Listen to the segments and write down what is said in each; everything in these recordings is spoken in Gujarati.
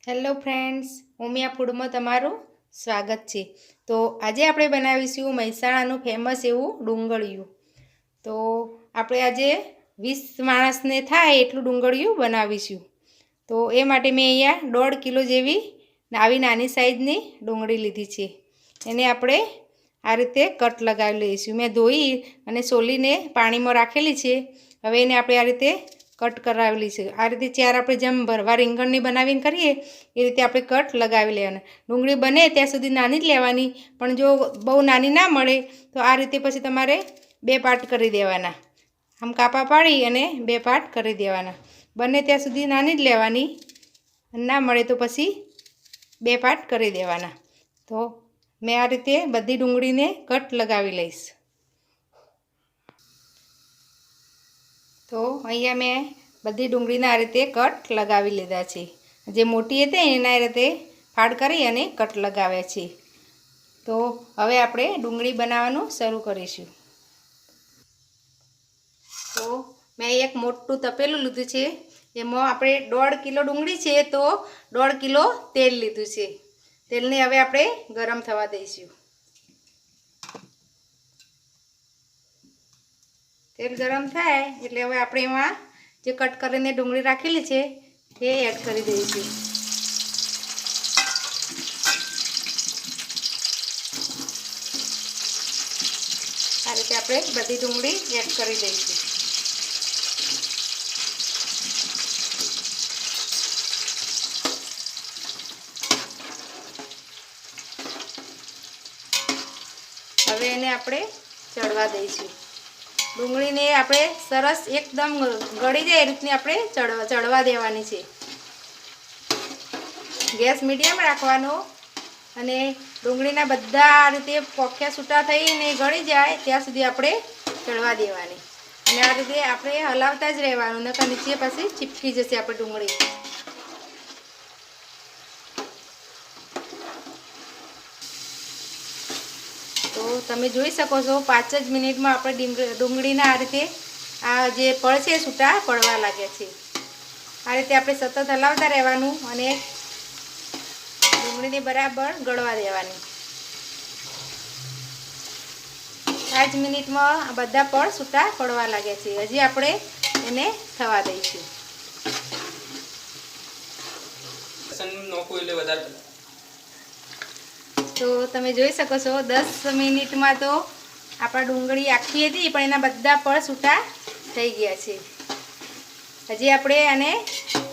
હેલો ફ્રેન્ડ્સ, ઉમિયા ફૂડમાં તમારું સ્વાગત છે। તો આજે આપણે બનાવીશું મહેસાણાનું ફેમસ એવું ડુંગળિયું। તો આપણે આજે 20 માણસને થાય એટલું ડુંગળિયું બનાવીશું। તો એ માટે મેં અહીંયા 1.5 કિલો જેવી આવી નાની સાઈઝની ડુંગળી લીધી છે। એને આપણે આ રીતે કટ લગાવી લઈશું। મેં ધોઈ અને સોલીને પાણીમાં રાખેલી છે। હવે એને આપણે આ રીતે કટ કરાવેલી છે। આ રીતે ચાર આપણે જેમ ભરવા રીંગણની બનાવીને કરીએ એ રીતે આપણે કટ લગાવી લેવાના। ડુંગળી બને ત્યાં સુધી નાની જ લેવાની, પણ જો બહુ નાની ના મળે તો આ રીતે પછી તમારે 2 પાર્ટ કરી દેવાના। આમ કાપા પાડી અને 2 પાર્ટ કરી દેવાના। બને ત્યાં સુધી નાની જ લેવાની, ના મળે તો પછી 2 પાર્ટ કરી દેવાના। તો મેં આ રીતે બધી ડુંગળીને કટ લગાવી લઈશ। તો અહીંયા મેં બધી ડુંગળીના આ રીતે કટ લગાવી લીધા છે। જે મોટી હતી એના રીતે ફાડ કરી અને કટ લગાવ્યા છે। તો હવે આપણે ડુંગળી બનાવવાનું શરૂ કરીશું। તો મેં એક મોટું તપેલું લીધું છે। એમાં આપણે 1.5 કિલો ડુંગળી છે તો 1.5 કિલો તેલ લીધું છે। તેલને હવે આપણે ગરમ થવા દઈશું। તેલ ગરમ થાય એટલે હવે આપણે એમાં જે કટ કરીને ડુંગળી રાખેલી છે એ એડ કરી દઈશું। આ રીતે આપણે બધી ડુંગળી એડ કરી દઈશું। હવે એને આપણે ચડવા દઈશું। ડુંગળીને આપણે સરસ એકદમ ગળી જાય એ રીતની આપણે ચડવા દેવાની છે। ગેસ મીડિયમ રાખવાનો અને ડુંગળીના બધા આ રીતે પોખ્યા છૂટા થઈને ગળી જાય ત્યાં સુધી આપણે ચડવા દેવાની। અને આ રીતે આપણે હલાવતા જ રહેવાનું, નકર નીચે પછી ચીપકી જશે આપણી ડુંગળી। તો તમે જોઈ શકો છો 5 જ મિનિટમાં આપણે ડુંગળીના આ રીતે આ જે પળ છે છૂટા પડવા લાગ્યા છે। આ રીતે આપણે સતત હલાવતા રહેવાનું અને ડુંગળીને બરાબર ગળવા દેવાની। 5 મિનિટમાં આ બધા પળ છૂટા પડવા લાગ્યા છે। હજી આપણે એને થવા દઈશું। તો તમે જોઈ શકો છો 10 મિનિટમાં તો આપણા ડુંગળી આખી હતી પણ એના બધા પળ છૂટા થઈ ગયા છે। હજી આપણે આને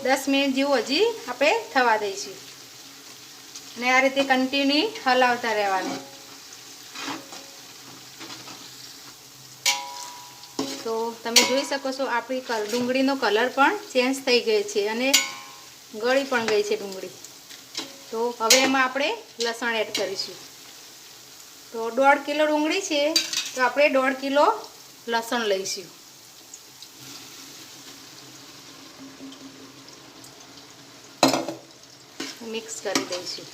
10 મિનિટ જેવું હજી આપણે થવા દઈશું અને આ રીતે કન્ટિન્યુ હલાવતા રહેવાનું। તો તમે જોઈ શકો છો આપણી ડુંગળીનો કલર પણ ચેન્જ થઈ ગયો છે અને ગળી પણ ગઈ છે ડુંગળી। તો હવે એમાં આપણે લસણ એડ કરીશું। તો 1.5 કિલો ડુંગળી છે તો આપણે 1.5 કિલો લસણ લઈશું। મિક્સ કરી દઈશું।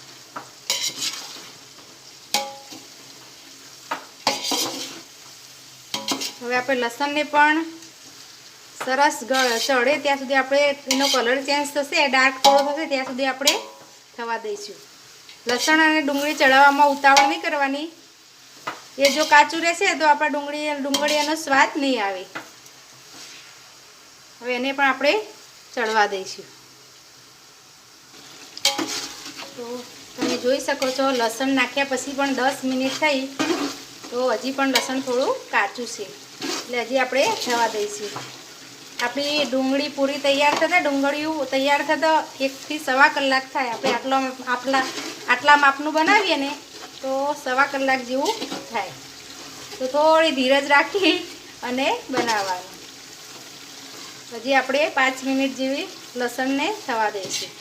હવે આપણે લસણને પણ સરસ ચડે ત્યાં સુધી આપણે એનો કલર ચેન્જ થશે, ડાર્ક થોડો થશે ત્યાં સુધી આપણે થવા દઈશું। લસણ અને ડુંગળી ચડાવવામાં ઉતાવળ નહીં કરવાની, એ જો કાચું રહેશે તો આપણા ડુંગળીનો સ્વાદ નહીં આવે। હવે એને પણ આપણે ચડવા દઈશું। તો તમે જોઈ શકો છો લસણ નાખ્યા પછી પણ 10 મિનિટ થઈ તો હજી પણ લસણ થોડું કાચું છે એટલે હજી આપણે થવા દઈશું। આપણી ડુંગળી પૂરી તૈયાર થતાં ડુંગળીયું તૈયાર થતાં 1 થી સવા કલાક થાય। આપણે આટલા માપનું બનાવીએ ને તો સવા કલાક જેવું થાય। તો થોડી ધીરજ રાખી અને બનાવવાનું। હજી આપણે 5 મિનિટ જેવી લસણને થવા દઈશું।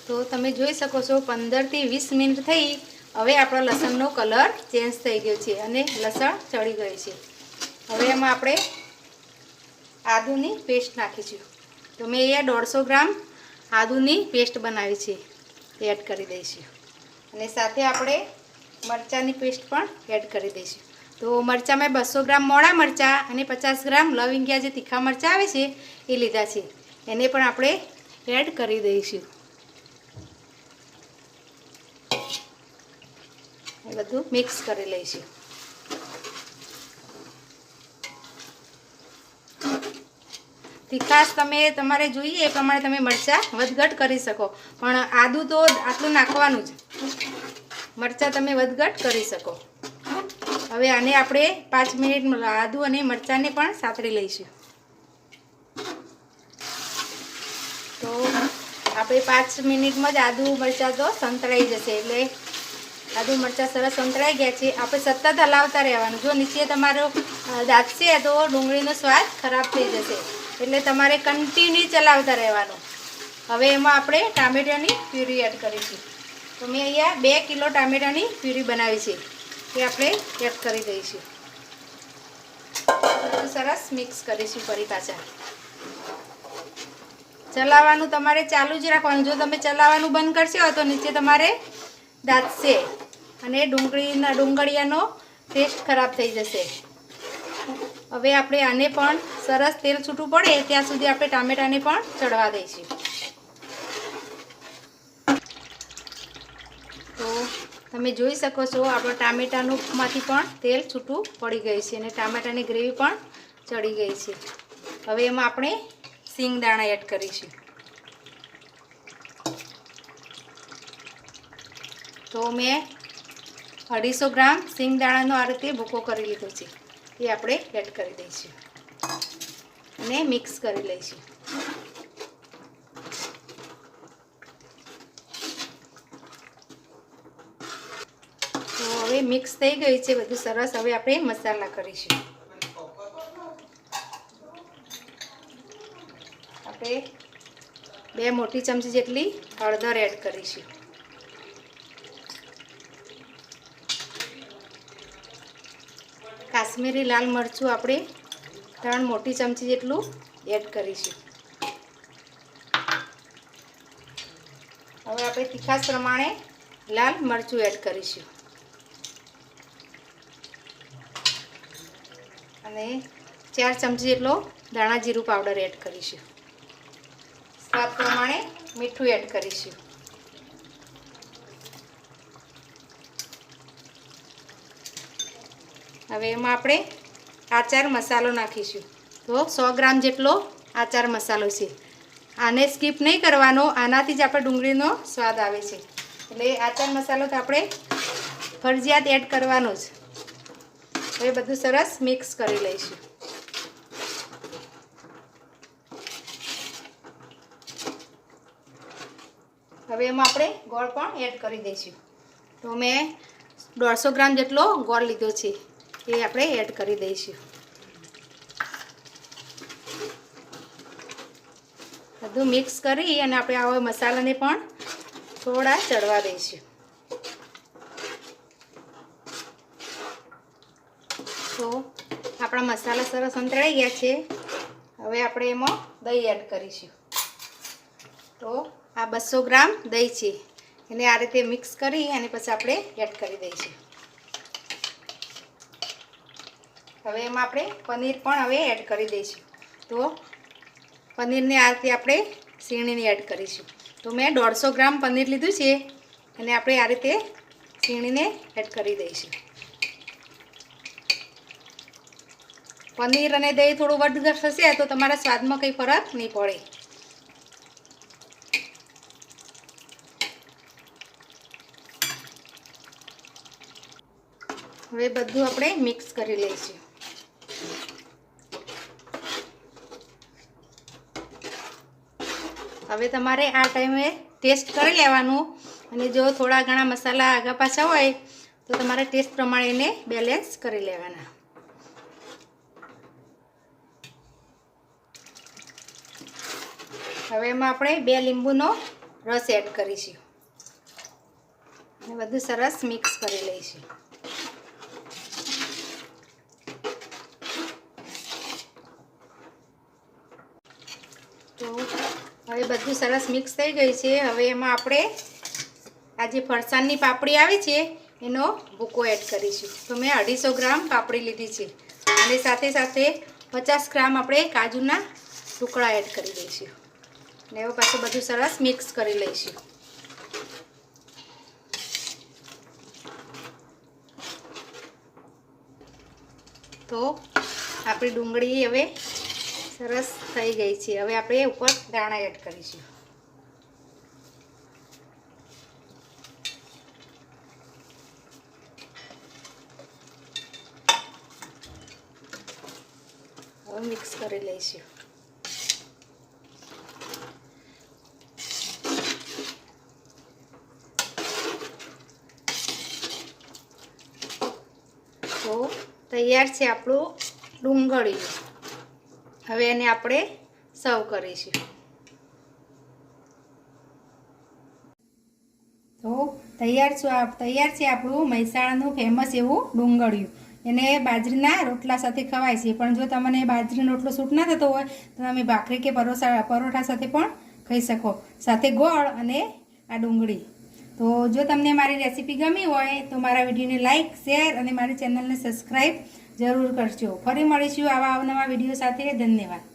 તો તમે જોઈ શકો છો 15 થી 20 મિનિટ થઈ। હવે આપણો લસણનો કલર ચેન્જ થઈ ગયો છે અને લસણ ચડી ગયું છે। હવે એમાં આપણે આદુની પેસ્ટ નાખીશું। તો મેં અહીંયા 150 ગ્રામ આદુની પેસ્ટ બનાવી છે તે એડ કરી દઈશું અને સાથે આપણે મરચાંની પેસ્ટ પણ એડ કરી દઈશું। તો મરચાં મેં 200 ગ્રામ મોળા મરચાં અને 50 ગ્રામ લવિંગિયા જે તીખા મરચાં આવે છે એ લીધા છે. એને પણ આપણે એડ કરી દઈશું. એ બધું મિક્સ કરી લઈશું. તીખાશ તમારે જોઈએ એ પ્રમાણે તમે મરચાં વધઘટ કરી શકો, પણ આદું તો આટલું નાખવાનું જ. મરચાં તમે વધઘટ કરી શકો. હવે આને આપણે 5 મિનિટ આદું અને મરચાંને પણ સાતળી લઈશું. તો આપણે 5 મિનિટમાં જ આદું મરચાં તો સંતળાઈ જશે. એટલે આદું મરચાં સરસ સંતળાઈ ગયા છે. આપણે સતત હલાવતા રહેવાનું. જો નીચે તમારો દાબશે તો ડુંગળીનો સ્વાદ ખરાબ થઈ જશે. એટલે તમારે કન્ટિન્યુ ચલાવતા રહેવાનું. હવે એમાં આપણે ટામેટાની પ્યુરી એડ કરીશું. તો મેં અહીંયા 2 કિલો ટામેટાની પ્યુરી બનાવી છે, એ આપણે એડ કરી દઈશું. સરસ મિક્સ કરીશું. ફરી પાછા ચલાવવાનું તમારે ચાલુ જ રાખવાનું. જો તમે ચલાવવાનું બંધ કરશો તો નીચે તમારે દાબશે અને ડુંગળીયાનો ટેસ્ટ ખરાબ થઈ જશે. હવે આપણે આને પણ સરસ તેલ છૂટું પડે ત્યાં સુધી આપણે ટામેટાને પણ ચડવા દઈશું. તો તમે જોઈ શકો છો આપણો ટામેટામાંથી પણ તેલ છૂટું પડી ગયું છે અને ટામેટાની ગ્રેવી પણ ચડી ગઈ છે. હવે એમાં આપણે સિંગદાણા એડ કરીશું. તો મેં 250 ગ્રામ સિંગદાણાનો આ રીતે ભૂકો કરી લીધો છે, એ આપણે એડ કરી દઈશું અને મિક્સ કરી લઈશું. તો હવે મિક્સ થઈ ગયું છે બધું સરસ. હવે આપણે મસાલા કરીશું. આપણે 2 મોટી ચમચી જેટલી હળદર એડ કરીશું. કાશ્મીરી લાલ મરચું આપણે 3 મોટી ચમચી જેટલું એડ કરીશું. હવે આપણે તીખાશ પ્રમાણે લાલ મરચું એડ કરીશું અને 4 ચમચી જેટલો ધાણા જીરું પાવડર એડ કરીશું. સ્વાદ પ્રમાણે મીઠું એડ કરીશું. હવે એમાં આપણે આચાર મસાલો નાખીશું. તો 100 ગ્રામ જેટલો આચાર મસાલો છે. આને સ્કીપ નહીં કરવાનો, આનાથી જ આપણે ડુંગળીનો સ્વાદ આવે છે. એટલે આચાર મસાલો તો આપણે ફરજિયાત એડ કરવાનો જ. હવે બધું સરસ મિક્સ કરી લઈશું. હવે એમાં આપણે ગોળ પણ એડ કરી દઈશું. તો મેં 150 ગ્રામ જેટલો ગોળ લીધો છે, એ આપણે એડ કરી દઈશું. બધું મિક્સ કરી અને આપણે આવા મસાલાને પણ થોડા ચડવા દઈશું. તો આપણા મસાલા સરસ સંતળાઈ ગયા છે. હવે આપણે એમાં દહીં એડ કરીશું. તો આ 200 ગ્રામ દહીં છે, એને આ રીતે મિક્સ કરી અને પછી આપણે એડ કરી દઈશું. હવે એમાં આપણે પનીર પણ હવે એડ કરી દઈશું. તો પનીરને આ રીતે આપણે સીણીને એડ કરીશું. તો મેં 150 ગ્રામ પનીર લીધું છે, અને આપણે આ રીતે સીણીને એડ કરી દઈશું. પનીર અને દહીં થોડું વધઘટ થશે તો તમારા સ્વાદમાં કંઈ ફરક નહીં પડે. હવે બધું આપણે મિક્સ કરી લઈશું. હવે તમારે આ ટાઈમે ટેસ્ટ કરી લેવાનું, અને જો થોડા ઘણા મસાલા આગા પાછા હોય તો તમારે ટેસ્ટ પ્રમાણે એને બેલેન્સ કરી લેવાના. હવે એમાં આપણે 2 લીંબુનો રસ એડ કરીશું અને બધું સરસ મિક્સ કરી લઈશું. તો હવે બધું સરસ મિક્સ થઈ ગયું છે. હવે એમાં આપણે આ જે ફરસાણની પાપડી આવે છે એનો ભૂકો એડ કરીશું. તો મેં 250 ગ્રામ પાપડી લીધી છે અને સાથે સાથે 50 ગ્રામ આપણે કાજુના ટુકડા એડ કરી દઈશું ને હવે પાછું બધું સરસ મિક્સ કરી લઈશું. તો આપણી ડુંગળી હવે સરસ થઈ ગઈ છે. હવે આપણે ઉપર દાણા એડ કરીશું. હવે મિક્સ કરી લઈશું. તો તૈયાર છે આપણું ડુંગળીયું. હવે એને આપણે સર્વ કરીશું. તો તૈયાર છે આપણું મહેસાણાનું ફેમસ એવું ડુંગળીયું. એને બાજરીના રોટલા સાથે ખવાય છે, પણ જો તમને બાજરીનો રોટલો સૂટ ના થતો હોય તો તમે ભાખરી કે પરોઠા સાથે પણ ખાઈ શકો, સાથે ગોળ અને આ ડુંગળી. તો જો તમને મારી રેસીપી ગમી હોય તો મારા વિડીયોને લાઇક, શેર અને મારી ચેનલને સબસ્ક્રાઈબ જરૂર કરજો. ફરી મળીશું આવા અવનવા વિડીયો સાથે. ધન્યવાદ.